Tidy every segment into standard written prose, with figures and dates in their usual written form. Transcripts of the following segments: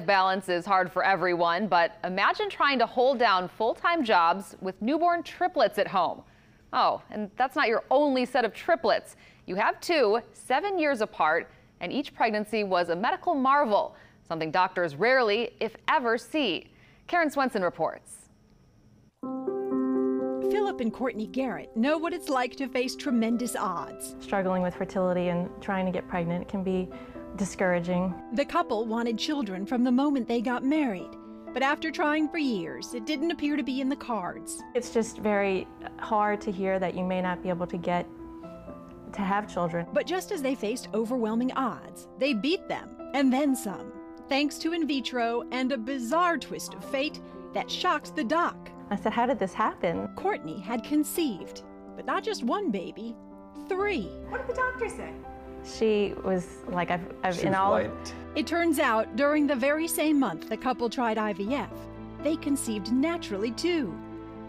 Balance is hard for everyone, but imagine trying to hold down full-time jobs with newborn triplets at home. Oh, and that's not your only set of triplets. You have two, 7 years apart, and each pregnancy was a medical marvel, something doctors rarely, if ever, see. Karen Swenson reports. Philip and Courtney Garrett know what it's like to face tremendous odds. Struggling with fertility and trying to get pregnant can be discouraging. The couple wanted children from the moment they got married, but after trying for years, it didn't appear to be in the cards. It's just very hard to hear that you may not be able to have children. But just as they faced overwhelming odds, they beat them, and then some, thanks to in vitro and a bizarre twist of fate that shocked the doc. I said, how did this happen? Courtney had conceived, but not just one baby, 3. What did the doctor say? She was like, It turns out, during the very same month the couple tried IVF, they conceived naturally too.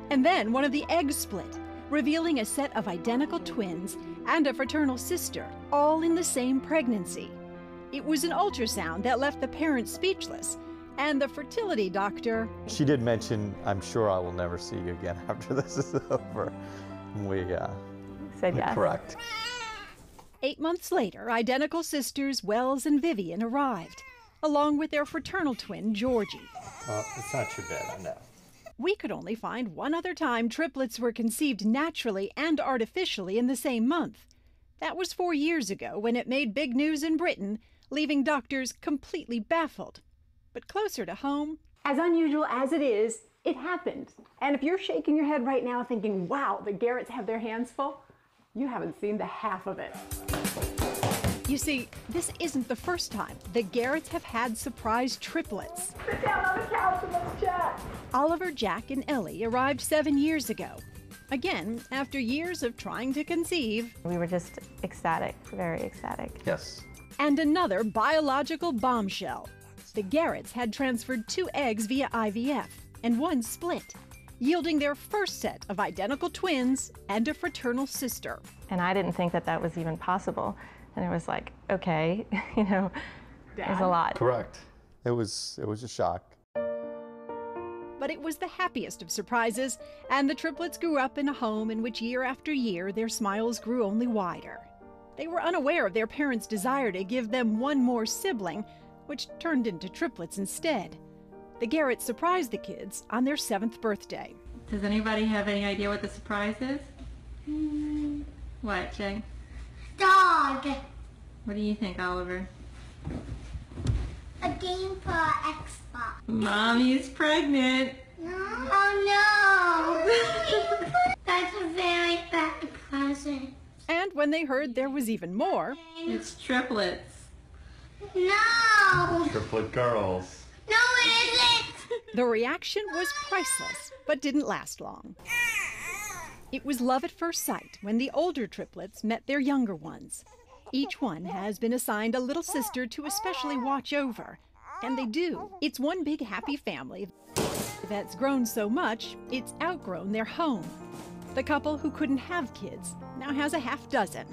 And then one of the eggs split, revealing a set of identical twins and a fraternal sister, all in the same pregnancy. It was an ultrasound that left the parents speechless, and the fertility doctor... She did mention, I'm sure I will never see you again after this is over. We said yes. Correct. 8 months later, identical sisters Wells and Vivian arrived, along with their fraternal twin, Georgie. It's not too bad, I know. We could only find one other time triplets were conceived naturally and artificially in the same month. That was 4 years ago, when it made big news in Britain, leaving doctors completely baffled. But closer to home... As unusual as it is, it happened. And if you're shaking your head right now thinking, wow, the Garretts have their hands full, you haven't seen the half of it. You see, this isn't the first time the Garretts have had surprise triplets. Sit down on the couch and let's chat. Oliver, Jack, and Ellie arrived 7 years ago. Again, after years of trying to conceive. We were just ecstatic, very ecstatic. Yes. And another biological bombshell. The Garretts had transferred 2 eggs via IVF, and 1 split, yielding their first set of identical twins and a fraternal sister. And I didn't think that that was even possible. And it was like, okay, you know, it was a lot. Correct. It was a shock. But it was the happiest of surprises, and the triplets grew up in a home in which year after year their smiles grew only wider. They were unaware of their parents' desire to give them 1 more sibling, which turned into triplets instead. The Garretts surprised the kids on their 7th birthday. Does anybody have any idea what the surprise is? What, Jay? Dog. What do you think, Oliver? A game for Xbox. Mommy's pregnant. No. Oh no. That's a very bad present. And when they heard there was even more... It's triplets. No. Triplet girls. No, it isn't. The reaction was priceless, but didn't last long. It was love at first sight when the older triplets met their younger ones. Each one has been assigned a little sister to especially watch over. And they do. It's one big happy family that's grown so much, it's outgrown their home. The couple who couldn't have kids now has a half dozen.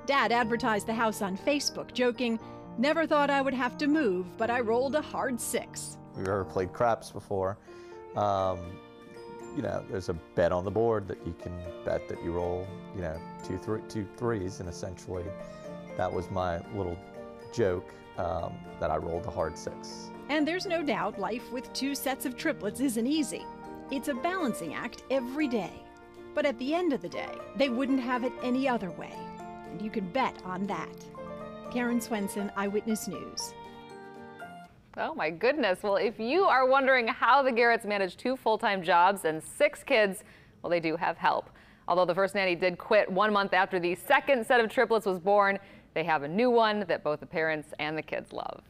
Dad advertised the house on Facebook, joking, "Never thought I would have to move, but I rolled a hard 6. We've ever played craps before. You know, there's a bet on the board that you can bet that you roll, you know, two threes, and essentially that was my little joke, that I rolled a hard 6. And there's no doubt life with 2 sets of triplets isn't easy. It's a balancing act every day. But at the end of the day, they wouldn't have it any other way. And you could bet on that. Karen Swenson, Eyewitness News. Oh my goodness. Well, if you are wondering how the Garretts manage 2 full-time jobs and 6 kids, well, they do have help. Although the first nanny did quit 1 month after the second set of triplets was born, they have a new one that both the parents and the kids love.